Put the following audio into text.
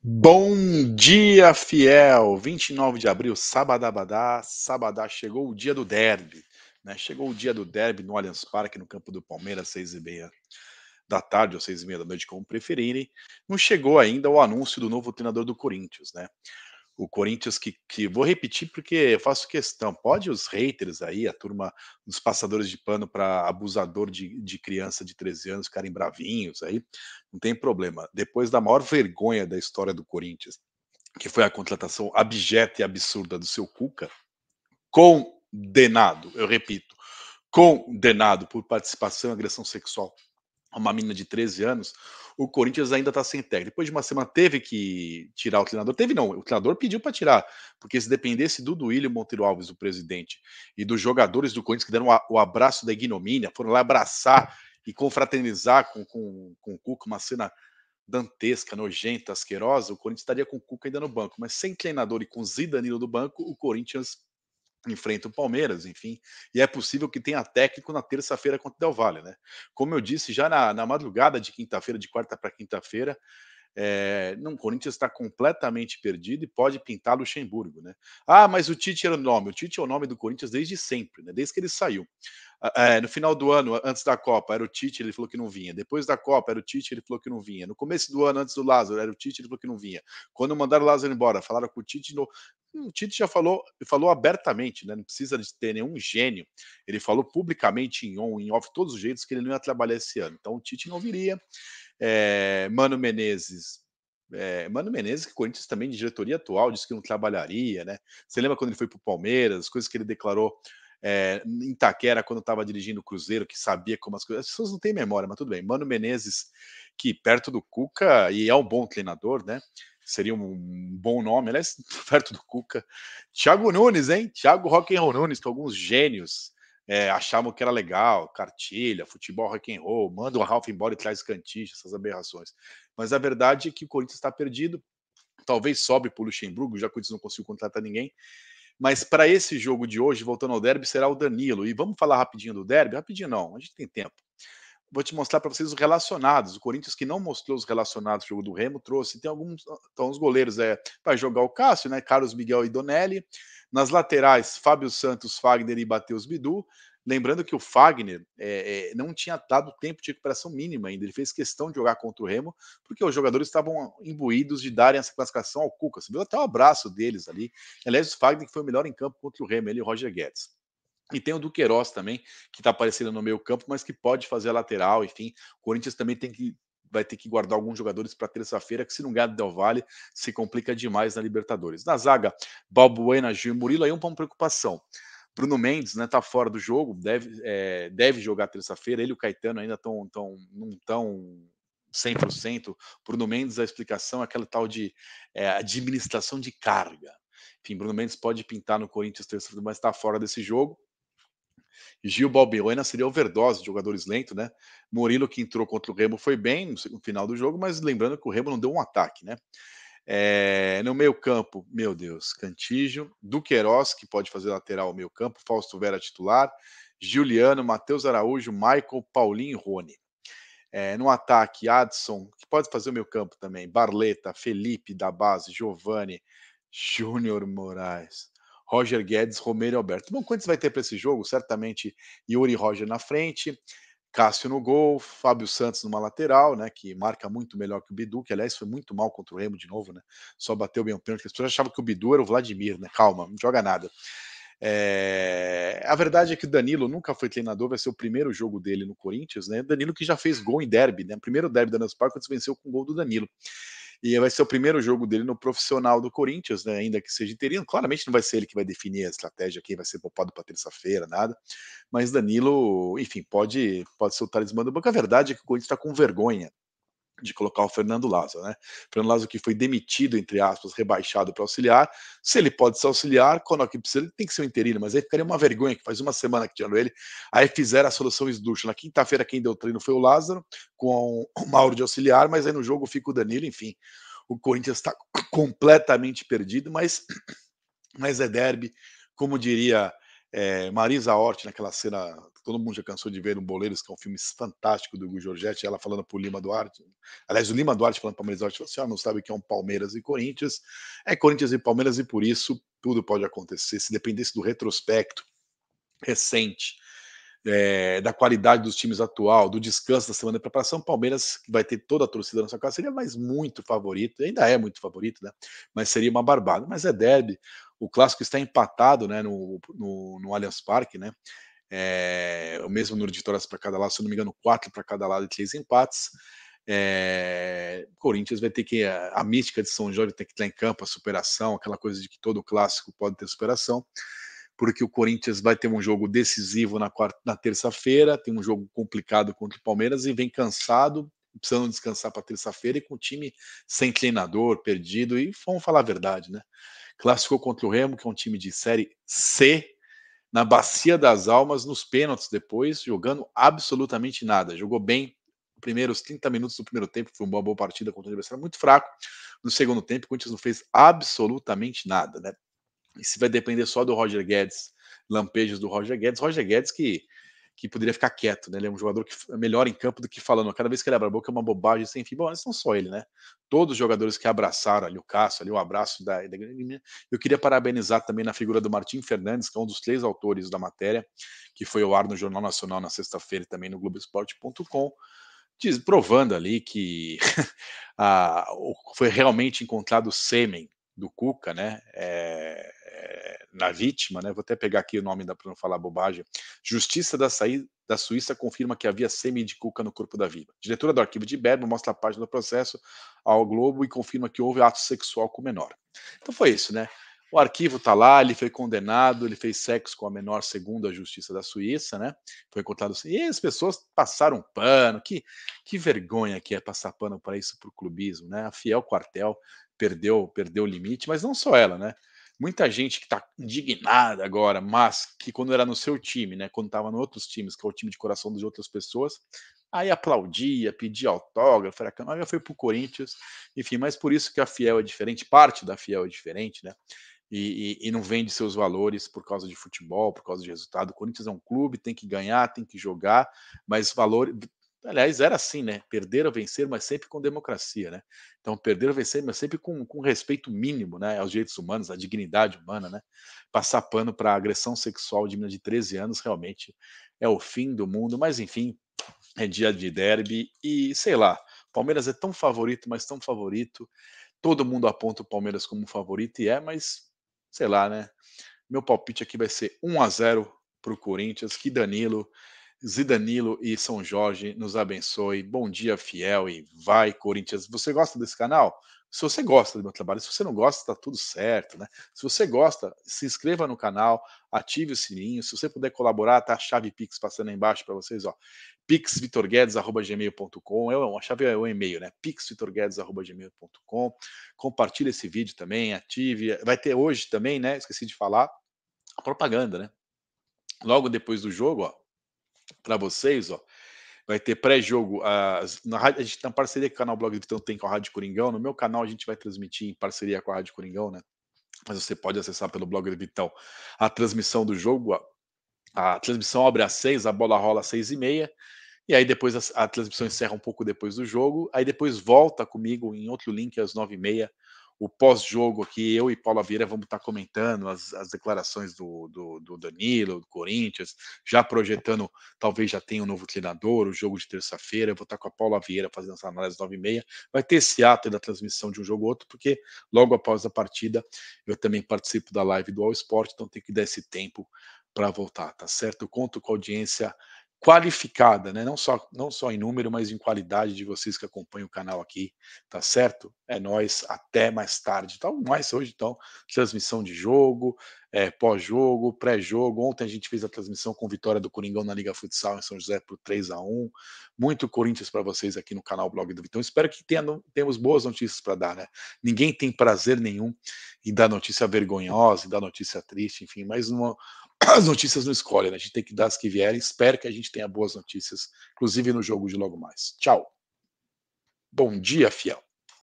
Bom dia, fiel! 29 de abril, sabadabadá, sabadá, chegou o dia do derby, né? Chegou o dia do derby no Allianz Parque, no campo do Palmeiras, 6h30 da tarde ou 6h30 da noite, como preferirem. Não chegou ainda o anúncio do novo treinador do Corinthians, né? O Corinthians que vou repetir porque eu faço questão. Pode os haters aí, a turma dos passadores de pano para abusador de criança de 13 anos ficarem bravinhos aí, não tem problema. Depois da maior vergonha da história do Corinthians, que foi a contratação abjeta e absurda do seu Cuca, condenado, eu repito, condenado por participação em agressão sexual a uma menina de 13 anos, o Corinthians ainda está sem técnico. Depois de uma semana teve que tirar o treinador. Teve não, o treinador pediu para tirar, porque se dependesse do Duílio Monteiro Alves, o presidente, e dos jogadores do Corinthians que deram o abraço da ignomínia, foram lá abraçar e confraternizar com o Cuca, uma cena dantesca, nojenta, asquerosa, o Corinthians estaria com o Cuca ainda no banco. Mas sem treinador e com o Zidanilo do banco, o Corinthians enfrenta o Palmeiras, enfim, e é possível que tenha técnico na terça-feira contra o Del Valle, né? Como eu disse, já na madrugada de quinta-feira, de quarta para quinta-feira, não, o Corinthians está completamente perdido e pode pintar Luxemburgo, né? Ah, mas o Tite era o nome. O Tite é o nome do Corinthians desde sempre, né? Desde que ele saiu. No final do ano, antes da Copa, era o Tite, ele falou que não vinha. Depois da Copa, era o Tite, ele falou que não vinha. No começo do ano, antes do Lázaro, era o Tite, ele falou que não vinha. Quando mandaram o Lázaro embora, falaram com o Tite. O Tite já falou abertamente, né? Não precisa de ter nenhum gênio. Ele falou publicamente em on, em off, todos os jeitos que ele não ia trabalhar esse ano. Então o Tite não viria. Mano Menezes. Mano Menezes, que o Corinthians também de diretoria atual disse que não trabalharia, né? Você lembra quando ele foi para o Palmeiras, as coisas que ele declarou em Itaquera quando estava dirigindo o Cruzeiro, que sabia como as coisas. As pessoas não têm memória, mas tudo bem. Mano Menezes, que perto do Cuca, e é um bom treinador, né? Seria um bom nome, aliás, perto do Cuca. Thiago Nunes, hein? Thiago Rock'n'Roll Nunes, que alguns gênios achavam que era legal, cartilha, futebol rock and roll, manda o Ralf embora e traz Cantiche, essas aberrações. Mas a verdade é que o Corinthians está perdido, talvez sobe para o Luxemburgo, já que o Corinthians não conseguiu contratar ninguém. Mas para esse jogo de hoje, voltando ao derby, será o Danilo. E vamos falar rapidinho do derby? Rapidinho não, a gente tem tempo. Vou te mostrar para vocês os relacionados. O Corinthians que não mostrou os relacionados do jogo do Remo trouxe. Tem alguns, então os goleiros vai jogar o Cássio, né? Carlos Miguel e Donelli. Nas laterais, Fábio Santos, Fagner e Matheus Bidu. Lembrando que o Fagner não tinha dado tempo de recuperação mínima ainda. Ele fez questão de jogar contra o Remo, porque os jogadores estavam imbuídos de darem essa classificação ao Cuca. Você viu até o abraço deles ali. Aliás, o Fagner que foi o melhor em campo contra o Remo, ele e o Roger Guedes. E tem o Duqueiroz também, que está aparecendo no meio campo, mas que pode fazer a lateral, enfim. O Corinthians também vai ter que guardar alguns jogadores para terça-feira, que se não ganhar do Del Valle, se complica demais na Libertadores. Na zaga, Balbuena, Gil e Murilo, aí uma preocupação. Bruno Mendes, né, tá fora do jogo, deve jogar terça-feira. Ele e o Caetano ainda não estão 100%. Bruno Mendes, a explicação é aquela tal de administração de carga. Enfim, Bruno Mendes pode pintar no Corinthians terça-feira, mas está fora desse jogo. Gil Balbuena seria overdose de jogadores lentos, né? Murilo, que entrou contra o Remo, foi bem no final do jogo, mas lembrando que o Remo não deu um ataque, né? No meio-campo, meu Deus, Cantígio, Duqueiroz, que pode fazer lateral ao meio-campo, Fausto Vera titular, Juliano, Matheus Araújo, Michael, Paulinho e Rony. No ataque, Adson, que pode fazer o meio-campo também, Barleta, Felipe da base, Giovani, Júnior Moraes, Roger Guedes, Romero e Alberto. Bom, quantos vai ter para esse jogo? Certamente Yuri e Roger na frente, Cássio no gol, Fábio Santos numa lateral, né, que marca muito melhor que o Bidu, que aliás foi muito mal contra o Remo de novo, né? Só bateu bem o pênalti. As pessoas achavam que o Bidu era o Vladimir, né? Calma, não joga nada. A verdade é que o Danilo nunca foi treinador, vai ser o primeiro jogo dele no Corinthians, né? Danilo que já fez gol em derby, né? O primeiro derby da Allianz Parque, venceu com o gol do Danilo. E vai ser o primeiro jogo dele no profissional do Corinthians, né? Ainda que seja interino. Claramente não vai ser ele que vai definir a estratégia, quem vai ser poupado para terça-feira, nada. Mas Danilo, enfim, pode ser o talismã do banco. A verdade é que o Corinthians está com vergonha de colocar o Fernando Lázaro, né? Fernando Lázaro que foi demitido, entre aspas, rebaixado para auxiliar. Se ele pode ser auxiliar, quando a equipe precisa, ele tem que ser um interino, mas aí ficaria uma vergonha que faz uma semana que tiraram ele. Aí fizeram a solução esdrúxula. Na quinta-feira, quem deu treino foi o Lázaro, com o Mauro de auxiliar, mas aí no jogo fica o Danilo, enfim. O Corinthians está completamente perdido, mas é derby, como diria Marisa Hort naquela cena que todo mundo já cansou de ver no Boleiros, que é um filme fantástico do Hugo Giorgetti, ela falando para o Lima Duarte, aliás, o Lima Duarte falando para Marisa Hort, falou assim: "Não sabe o que é um Palmeiras e Corinthians, é Corinthians e Palmeiras e por isso tudo pode acontecer, se dependesse do retrospecto recente, da qualidade dos times atual, do descanso da semana de preparação, o Palmeiras, que vai ter toda a torcida na sua casa, seria mais muito favorito, ainda é muito favorito, né? Mas seria uma barbada. Mas é derby, o clássico está empatado, né, no Allianz Parque, né? O mesmo número de vitórias para cada lado, se eu não me engano, 4 para cada lado e 3 empates. Corinthians vai ter que. A mística de São Jorge tem que estar em campo, a superação, aquela coisa de que todo clássico pode ter superação porque o Corinthians vai ter um jogo decisivo na terça-feira, tem um jogo complicado contra o Palmeiras e vem cansado, precisando descansar para terça-feira e com o time sem treinador, perdido. E vamos falar a verdade, né? Classificou contra o Remo, que é um time de série C, na Bacia das Almas, nos pênaltis depois, jogando absolutamente nada. Jogou bem os primeiros 30 minutos do primeiro tempo, foi uma boa partida contra o adversário muito fraco. No segundo tempo, o Corinthians não fez absolutamente nada, né? E se vai depender só do Roger Guedes, lampejos do Roger Guedes que poderia ficar quieto, né? Ele é um jogador que é melhor em campo do que falando. Cada vez que ele abre a boca é uma bobagem sem fim. Bom, mas não só ele, né? Todos os jogadores que abraçaram ali o Cássio, ali o abraço da grande linha. Eu queria parabenizar também na figura do Martim Fernandes, que é um dos 3 autores da matéria, que foi ao ar no Jornal Nacional na sexta-feira e também no Globoesporte.com, provando ali que foi realmente encontrado o sêmen do Cuca, né? Na vítima, né? Vou até pegar aqui o nome para não falar bobagem. Justiça da Suíça confirma que havia sêmen de Cuca no corpo da vítima. Diretora do arquivo de Bergamo mostra a página do processo ao Globo e confirma que houve ato sexual com o menor. Então foi isso, né? O arquivo está lá, ele foi condenado, ele fez sexo com a menor segundo a Justiça da Suíça, né? Foi encontrado assim. E as pessoas passaram pano. Que vergonha que é passar pano para isso para o clubismo, né? A Fiel Quartel perdeu o limite, mas não só ela, né? Muita gente que está indignada agora, mas que quando era no seu time, né? Quando estava em outros times, que é o time de coração de outras pessoas, aí aplaudia, pedia autógrafo, agora foi para o Corinthians, enfim, mas por isso que a Fiel é diferente, parte da Fiel é diferente, né? E não vende seus valores por causa de futebol, por causa de resultado. O Corinthians é um clube, tem que ganhar, tem que jogar, mas valor. Aliás, era assim, né? Perder ou vencer, mas sempre com democracia, né? Então, perder ou vencer, mas sempre com respeito mínimo, né? Aos direitos humanos, à dignidade humana, né? Passar pano para agressão sexual de menina de 13 anos realmente é o fim do mundo, mas enfim, é dia de derby e sei lá. Palmeiras é tão favorito, mas tão favorito. Todo mundo aponta o Palmeiras como favorito e mas sei lá, né? Meu palpite aqui vai ser 1-0 para o Corinthians. Que Danilo, Zidanilo e São Jorge nos abençoe. Bom dia, fiel, e vai, Corinthians. Você gosta desse canal? Se você gosta do meu trabalho, se você não gosta, está tudo certo, né? Se você gosta, se inscreva no canal, ative o sininho. Se você puder colaborar, tá a chave Pix passando aí embaixo para vocês, ó. pixvitorguedes@gmail.com, a chave é o e-mail, né? pixvitorguedes@gmail.com. Compartilhe esse vídeo também, ative. Vai ter hoje também, né? Esqueci de falar, a propaganda, né? Logo depois do jogo, ó, para vocês, ó, vai ter pré-jogo. Na rádio, a gente tem uma parceria que o canal Blog do Vitão tem com a Rádio Coringão. No meu canal, a gente vai transmitir em parceria com a Rádio Coringão, né? Mas você pode acessar pelo blog do Vitão a transmissão do jogo. A transmissão abre às 6, a bola rola às 6h30. E aí depois a transmissão encerra um pouco depois do jogo. Aí depois volta comigo em outro link às 9h30. O pós-jogo aqui, eu e Paula Vieira vamos estar comentando as declarações do Danilo, do Corinthians, já projetando, talvez já tenha um novo treinador, o jogo de terça-feira. Eu vou estar com a Paula Vieira fazendo essa análise às 9h30. Vai ter esse ato da transmissão de um jogo ou outro, porque logo após a partida eu também participo da live do All Sport, então tem que dar esse tempo para voltar, tá certo? Eu conto com a audiência qualificada, né? Não só em número, mas em qualidade de vocês que acompanham o canal aqui, tá certo? É nós até mais tarde. Então, mais hoje, então, transmissão de jogo, pós-jogo, pré-jogo. Ontem a gente fez a transmissão com vitória do Coringão na Liga Futsal em São José por 3-1. Muito Corinthians para vocês aqui no canal Blog do Vitão. Espero que temos boas notícias para dar, né? Ninguém tem prazer nenhum em dar notícia vergonhosa, em dar notícia triste, enfim, mas as notícias não escolhem, né? A gente tem que dar as que vierem. Espero que a gente tenha boas notícias, inclusive no jogo de logo mais. Tchau. Bom dia, fiel.